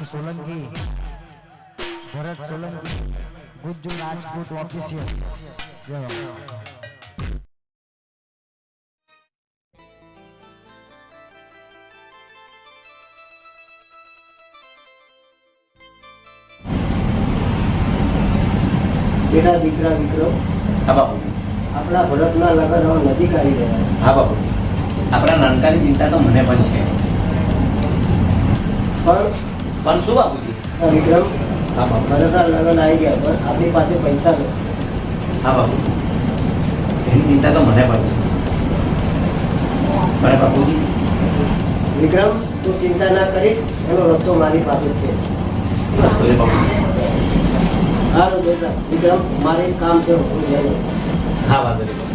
Solanki, Bharat Solanki, Gujju Rajput official. બેટા દીકરા વિક્રમ. હા બાપુ. આપણા ભરતના લગ્ન હવે નજીક આવી ગયા. હા બાપુ. આપણા નાનકાની ચિંતા તો મને પણ છે. પણ શું બાપુજી? વિક્રમ, હા બાપુ. ભરતના લગ્ન આવી ગયા પણ આપણી પાસે પૈસા નથી. હા બાપુ. એની ચિંતા તો મને પણ છે. પણ બાપુજી, વિક્રમ, તું ચિંતા ના કરીશ, એનો રસ્તો મારી પાસે છે. બસ તો એ બાપુ. હારું બેટા વિક્રમ, મારે એક કામ છે, હું જઈ. હા વાંધો નહીં બાપુ.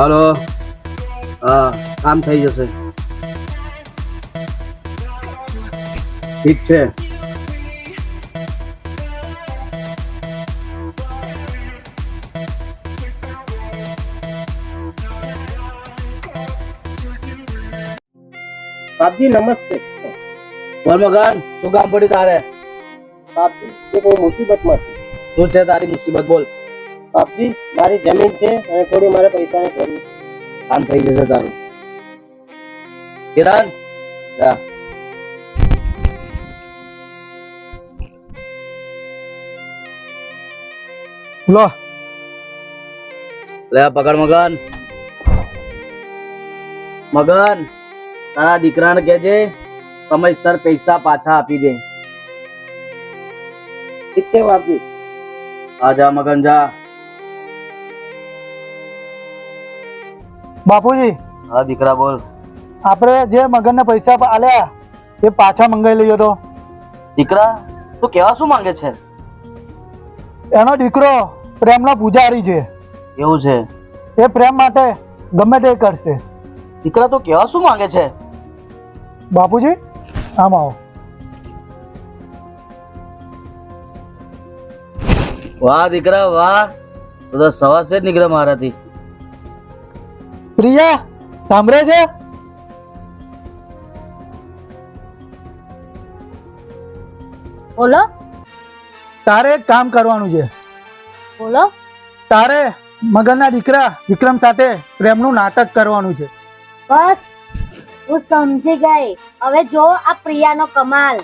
હલો. હા, કામ થઈ જશે. ઠીક છે. બાપજી નમસ્તે. બોલ મગન, શું કામ પડ્યું તારે? બાપજી એક હું મુસીબતમાં છું. શું છે તારી મુસીબત? બોલ. બાપજી મારી જમીન છે અને થોડી મારે પૈસાની જરૂર છે. કામ થઈ જશે તારું. કિરણ, જા. લો લે આ પકડ મગન. મગન, તારા દીકરાને કહેજે સમયસર પૈસા પાછા આપી દે. ઠીક છે બાપજી. હા જા મગન, જા. બાપુજી, હા દીકરા બોલ. આપણે જે મગનને પૈસા આલ્યા એ પાછા મંગાવી લઈએ તો. દીકરા, તું કેવા શું માંગે છે? એનો દીકરો પ્રેમનો પૂજારી છે. એવું છે? એ પ્રેમ માટે ગમે તે કરશે. દીકરા, તું કેવા શું માંગે છે? બાપુજી આમ આવો. વાહ દીકરા વાહ, તું તો સવા છે જ નીકળે મારાથી. પ્રિયા સાંભળે છે? બોલો. તારે એક કામ કરવાનું છે. બોલો. તારે મગનના દીકરા વિક્રમ સાથે પ્રેમનું નાટક કરવાનું છે. બસ હું સમજી ગઈ. હવે જો આ પ્રિયાનો કમાલ.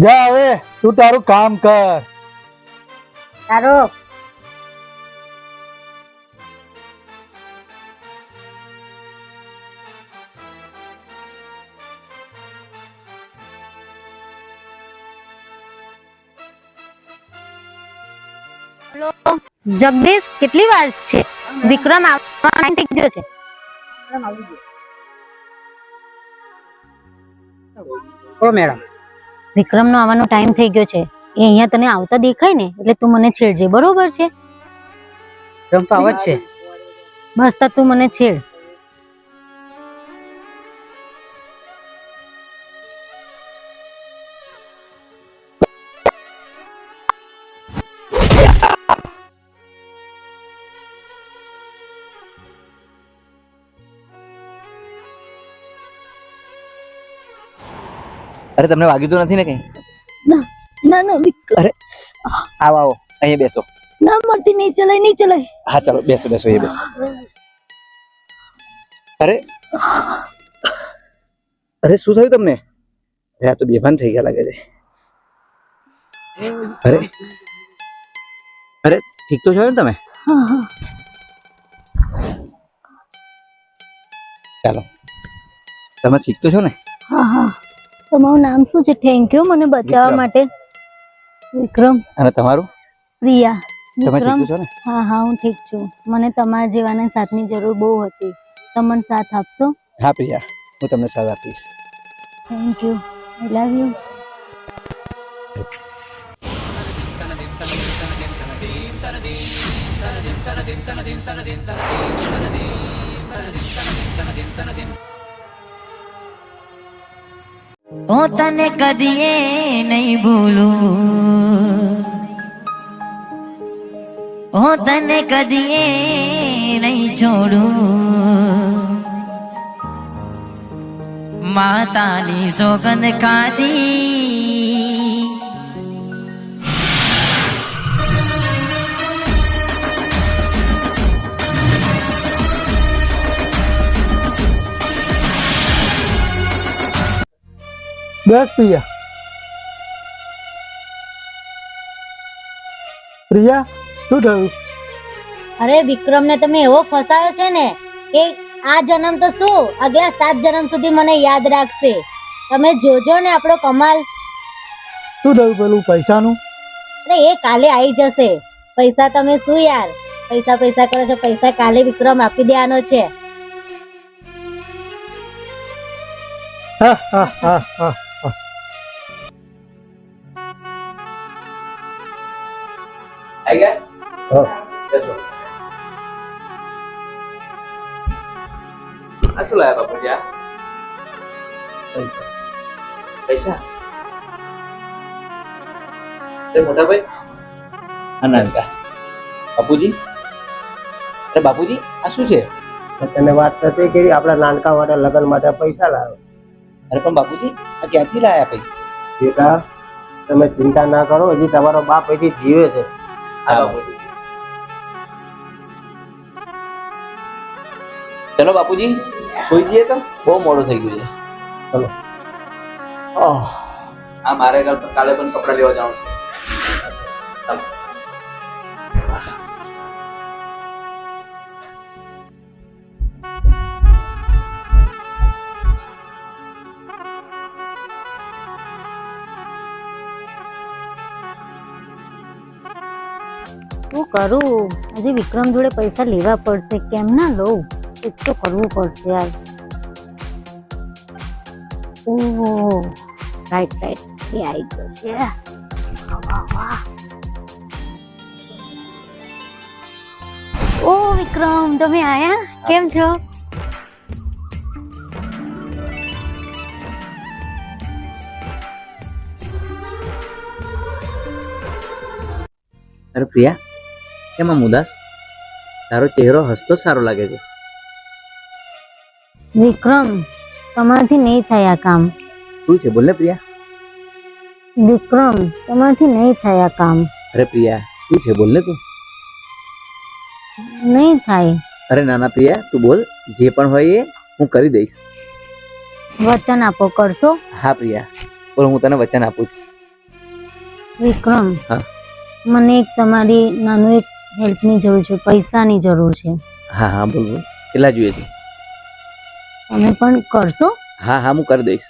જા હવે તું તારું કામ કર. તારો જગદીશ, કેટલી વાર છે? વિક્રમ આવવાનો ટાઈમ થઈ ગયો છે. મેડમ, વિક્રમનો આવવાનો ટાઈમ થઈ ગયો છે. એ અહીંયા તને આવતા દેખાય ને એટલે તું મને છેડજે, બરોબર છે? વિક્રમ તો આવે જ છે. બસ તો તું મને છેડ. અરે તમને વાગ્યું તો નથી ને કઈ? ના ના વિક્રમ. અરે આવો આવો, અહીંયા બેસો. ના મળતી, નહીં ચલાય, નહીં ચલાય. હા ચાલો બેસો બેસો, એ બેસો. અરે અરે શું થયું તમને? અરે આ તો બેભાન થઈ ગયા લાગે છે. અરે અરે ઠીક તો છો ને તમે? હા હા. ચાલો, તમે ઠીક તો છો ને? હા હા. તમારું નામ શું છે? થેન્ક યુ મને બચાવવા માટે. વિક્રમ. અને તમારું? પ્રિયા. તમે ઠીક વિક્રમ. તો છો ને? હા હા, હું ઠીક છું. મને તમારા જેવાના સાથની જરૂર બહુ હતી. તમે મને સાથ આપશો? હા પ્રિયા, હું તમને સાથ આપીશ. Thank you. I love you. હું તને કદીએ નહીં ભૂલું, હું તને કદીએ નહીં છોડું, માતાની સોગંદ ખાધી. બસ પ્રિયા. પ્રિયા, શું થયું? અરે વિક્રમને તમે એવો ફસાયો છે ને કે આ જન્મ તો શું આગલા 7 જન્મ સુધી મને યાદ રાખશે. તમે જોજો ને આપણો કમાલ. શું થયું પેલું પૈસાનું? અરે એ કાલે આવી જશે. પૈસા તમે શું યાર, પૈસા પૈસા કરો છો. પૈસા કાલે વિક્રમ આપી દેવાનો છે. હા હા હા હા. આવી ગયા? બેસો. આ શું લાયા બાપુજી આ? પૈસા? એ મોટા ભાઈ, આ નાનકા બાપુજી. અરે બાપુજી, આ શું છે? તને વાત નથી કરી આપણા નાનકા માટે લગ્ન માટે પૈસા લાવ્યો. અરે પણ બાપુજી, આ ક્યાંથી લાયા પૈસા? બેટા તમે ચિંતા ના કરો, હજી તમારો બાપ હજી જીવે છે. હા બાપુજી. ચલો બાપુજી, સુઈ જઈએ તો બહુ મોડું થઈ ગયું છે. ચલો. આ મારે કાલે પણ કપડા લેવા જવાનું છે. ચાલો. શું કરું? હજી વિક્રમ જોડે પૈસા લેવા પડશે. કેમ ના લઉં? કંઈક તો કરવું પડશે યાર. ઓહ રાઈટ રાઈટ, એ આવી ગયો છે. વાહ વાહ. ઓ વિક્રમ, તમે આયા? કેમ છો? અરે પ્રિયા, કેમ આમ ઉદાસ? તારો ચહેરો હસતો સારો લાગે છે. વિક્રમ, તમારાથી નહીં થાય આ કામ. શું છે? બોલ ને પ્રિયા. વિક્રમ, તમારાથી નહીં થાય આ કામ. અરે પ્રિયા, શું છે? બોલ ને તું. નહીં થાય. અરે નાના પ્રિયા, તું બોલ. જે પણ હોય એ હું કરી દઈશ. વચન આપો, કરશો? હા પ્રિયા, બોલ. હું તને વચન આપું છું. વિક્રમ, હા. મને એક તમારી નાનું એક હેલ્પની જરૂર છે. પૈસાની જરૂર છે. હા હા, બોલ બોલ. કેટલા જોઈએ છે? તમે પણ કરશો? હા હા, હું કરી દઈશ.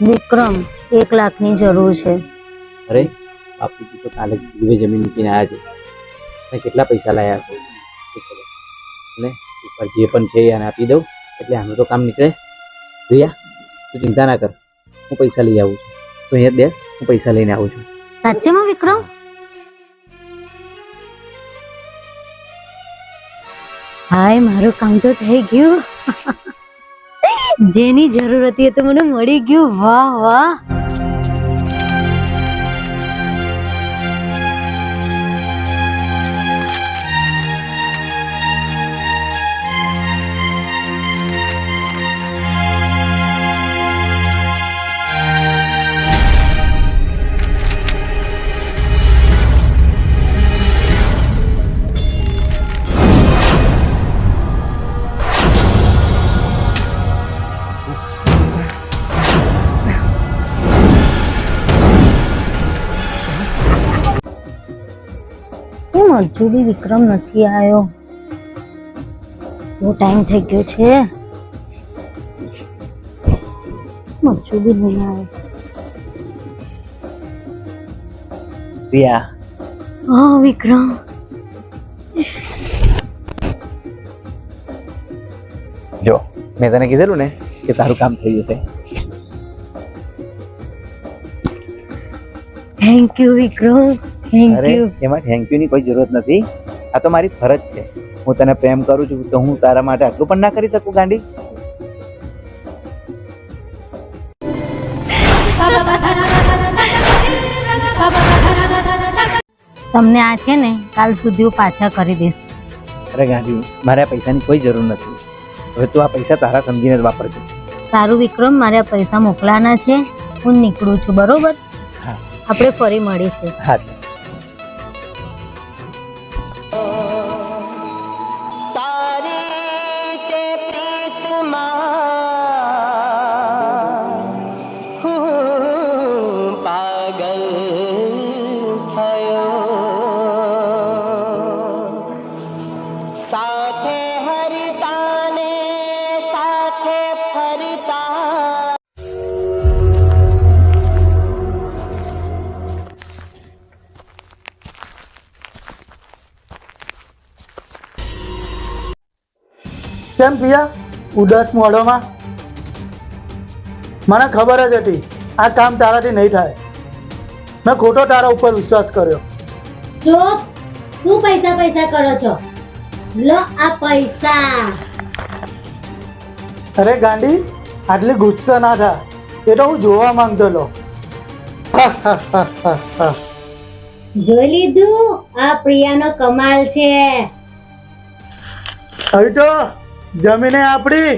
વિક્રમ, 1 લાખની જરૂર છે. અરે બાપુજી તો કાલે જીવે જમીન મૂકીને આવ્યા છે. મેં કેટલા પૈસા લાયા છે ને ઉપર જે પણ છે એને આપી દઉં એટલે આનું તો કામ નીકળે. પ્રિયા, તું ચિંતા ના કર, હું પૈસા લઈ આવું છું. તો અહીંયા બેસ, હું પૈસા લઈને આવું છું. સાચેમાં વિક્રમ? હાય, મારું કામ તો થઈ ગયું. જેની જરૂર હતી એ તો મને મળી ગયું. વાહ વાહ. કેમ હજુ બી વિક્રમ નથી આવ્યો? બહુ ટાઈમ થઈ ગયો છે. હજુ બી નહીં આવ્યો. પ્રિયા, હા વિક્રમ. જો મેં તને કીધેલું ને કે તારું કામ થઈ જશે. થેન્ક યુ વિક્રમ, થેન્ક અરે યુ. એમાં થેન્ક યુ ની કોઈ જરૂરત નથી. આ તો મારી ફરજ છે. હું તને પ્રેમ કરું છું તો હું તારા માટે આટલું પણ ના કરી શકું ગાંડી? તમને આ છે ને કાલ સુધી હું પાછા કરી દઈશ. અરે ગાંધી, મારે આ પૈસાની કોઈ જરૂર નથી. હવે તું આ પૈસા તારા સમજીને જ વાપરજો. સારું વિક્રમ, મારે આ પૈસા મોકલાના છે, હું નીકળું છું, બરોબર? હા. આપણે ફરી મળીશું. હા. કેમ પિયા ઉદાસ મોઢોમાં? મને ખબર જ હતી આ કામ તારાથી નહીં થાય. મેં ખોટો તારા ઉપર વિશ્વાસ કર્યો. ચૂપ! શું પૈસા પૈસા કરો છો? લો આ પૈસા. અરે ગાંડી, આટલી ગુસ્સો ના થા, એ તો હું જોવા માંગતો હતો. જોઈ લીધું? આ પ્રિયાનો કમાલ છે. હવે તો જમીને આપણી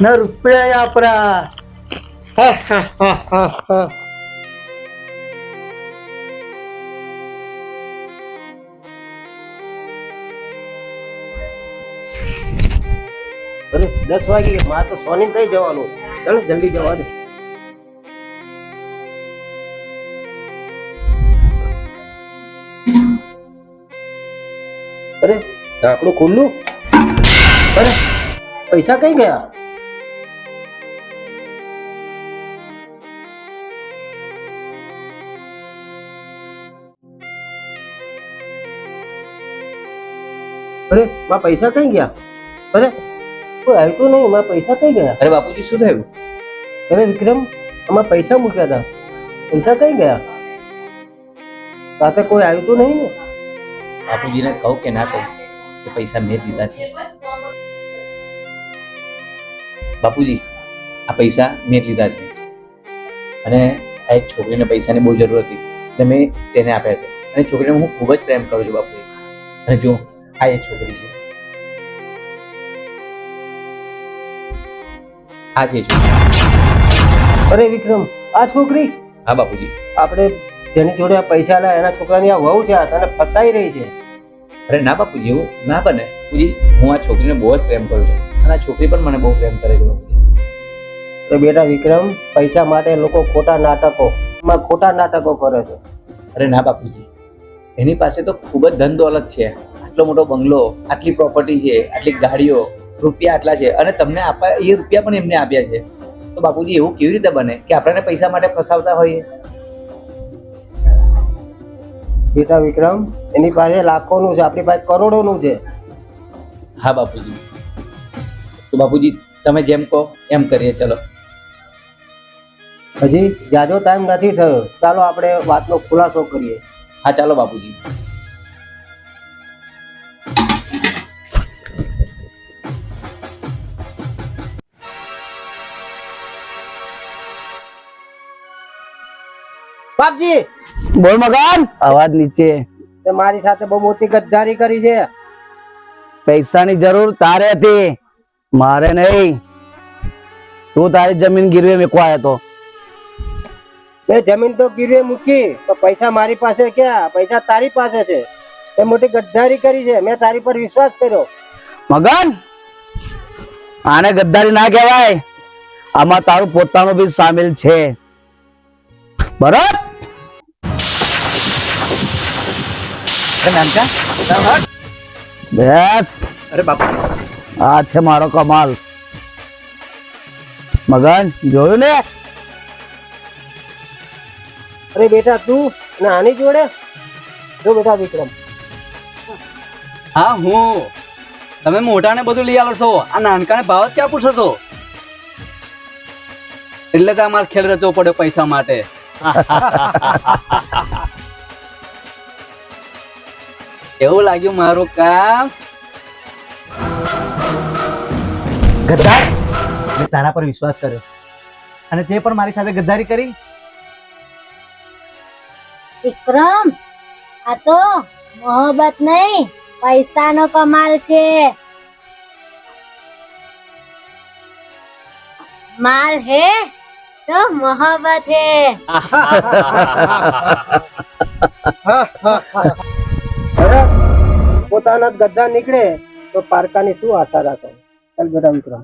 ને રૂપિયા આપણા. અરે 10 વાગી ગયા, મારે તો સોની થઈ જવાનું. ચાલો જલ્દી જવા દે. અરે ઢાંકણું ખુલ્લું. અરે પૈસા કઈ ગયા? અરે મારા પૈસા કઈ ગયા? અરે કોઈ આવ્યું તો નહીં, મારા પૈસા કઈ ગયા? અરે બાપુજી, શું થયું? અરે વિક્રમ, અમારા પૈસા મૂક્યા હતા, પૈસા કઈ ગયા? સાથે કોઈ આવ્યું તો નહીં ને? બાપુજીને કહું કે ના કહું કે પૈસા મેં જ દીધા છે? બાપુજી, આ પૈસા મેં જ લીધા છે અને આ એક છોકરીને પૈસાની બહુ જરૂર હતી એટલે મેં તેને આપ્યા છે. અને છોકરીને હું ખૂબ જ પ્રેમ કરું છું બાપુજી. અને જો આ એ છોકરી છે, આ છે છોકરી. અરે વિક્રમ, આ છોકરી? હા બાપુજી. આપણે જેની જોડે આ પૈસા લાયા એના છોકરાની આ વહુ છે, આ તને ફસાઈ રહી છે. અરે ના બાપુજી, એવું ના બને. બાપુજી, હું આ છોકરીને બહુ જ પ્રેમ કરું છું અને આ છોકરી પણ મને બહુ પ્રેમ કરે છે બાપુજી. તો બેટા વિક્રમ, પૈસા માટે લોકો ખોટા નાટકો કરે છે. અરે ના બાપુજી, એની પાસે તો ખૂબ જ ધન દોલત છે. આટલો મોટો બંગલો, આટલી પ્રોપર્ટી છે, આટલી ગાડીઓ, રૂપિયા આટલા છે અને તમને આપ્યા એ રૂપિયા પણ એમને આપ્યા છે. તો બાપુજી, એવું કેવી રીતે બને કે આપણને પૈસા માટે ફસાવતા હોઈએ? બેટા વિક્રમ, એની પાસે લાખોનું છે, આપણી પાસે કરોડોનું છે. હા બાપુજી. તો બાપુજી, તમે જેમ કહો એમ કરીએ. ચલો. હજી જાજો ટાઈમ નથી થયો, ચાલો આપણે વાતનો ખુલાસો કરીએ. હા ચાલો બાપુજી. બાપજી, બોલ મકાન. અવાજ નીચે. તે મારી સાથે બહુ મોટી ગદ્દારી કરી છે. પૈસાની જરૂર તારે હતી, મારે નહીં. તું તારી જમીન ગીરવે મૂકવા આવ્યો તો. મેં જમીન તો ગીરવે મૂકી, તો પૈસા મારી પાસે ક્યાં? પૈસા તારી પાસે છે. તે મોટી ગદ્દારી કરી છે, મેં તારી પર વિશ્વાસ કર્યો. મગન, આને ગદ્દારી ના કહેવાય. આમાં તારું પોતાનું બી સામેલ છે, બરાબર? અરે નાનકા, બસ, અરે બાપુજી. આ છે મારો કમાલ. મગન, જોયું ને? અરે બેટા, તું અને આની જોડે જો. બેટા વિક્રમ, હા હું. તમે મોટાને બધું લઈ આલો છો, આ નાનકાને ભાવ જ ક્યાં પૂછો છો? એટલે તો અમારે ખેલ રચવો પડ્યો પૈસા માટે. એવું લાગ્યું મારું કામ? ગદ્દાર, મેં તારા પર વિશ્વાસ કર્યો અને તે પણ મારી સાથે ગદ્દારી કરી. વિક્રમ, આ તો મોહબ્બત નહીં, પૈસાનો કમાલ છે. માલ હે તો મોહબ્બત હે. અરે પોતાના જ ગદ્દા નીકળે તો પારકાની શું આશા રાખો? ચાલ બેટા વિક્રમ.